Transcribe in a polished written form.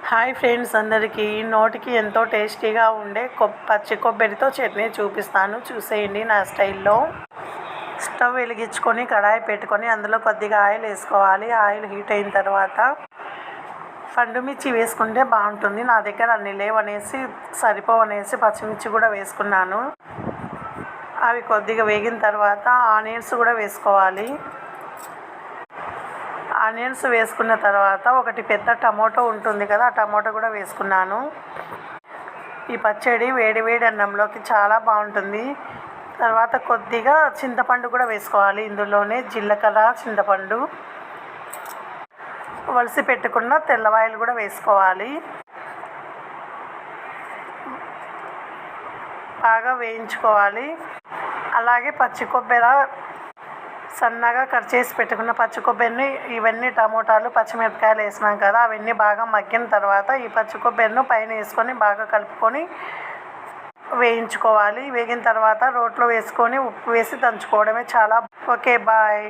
Hi friends, అందరికీ నోటికి ఎంతో టేస్టీగా ఉండే పచ్చి కొబ్బరితో చట్నీ చూపిస్తాను, చూసేయండి నా స్టైల్లో. స్టవ్ వెలిగించుకొని కడాయి పెట్టుకొని అందులో కొద్దిగా ఆయిల్ వేసుకోవాలి. ఆయిల్ హీట్ అయిన తర్వాత పండుమిర్చి వేసుకుంటే బాగుంటుంది. నా దగ్గర అన్ని లేవనేసి సరిపోవనేసి పచ్చిమిర్చి కూడా వేసుకున్నాను. అవి కొద్దిగా వేగిన తర్వాత ఆనియన్స్ కూడా వేసుకోవాలి. ఆనియన్స్ వేసుకున్న తర్వాత ఒకటి పెద్ద టమోటో ఉంటుంది కదా, ఆ టమోటో కూడా వేసుకున్నాను. ఈ పచ్చడి వేడి వేడి అన్నంలోకి చాలా బాగుంటుంది. తర్వాత కొద్దిగా చింతపండు కూడా వేసుకోవాలి. ఇందులోనే జీలకర్ర, చింతపండు, వలిసి పెట్టుకున్న తెల్లవాయలు కూడా వేసుకోవాలి. బాగా వేయించుకోవాలి. అలాగే పచ్చి కొబ్బరి, సన్నగా కట్ చేసి పెట్టుకున్న పచ్చి కొబ్బరిని, ఇవన్నీ టమోటాలు, పచ్చిమిరపకాయలు వేసినాం కదా, అవన్నీ బాగా మగ్గిన తర్వాత ఈ పచ్చి కొబ్బరిని పైన వేసుకొని బాగా కలుపుకొని వేయించుకోవాలి. వేగిన తర్వాత రోట్లో వేసుకొని ఉప్పు వేసి దంచుకోవడమే. చాలా ఓకే, బాయ్.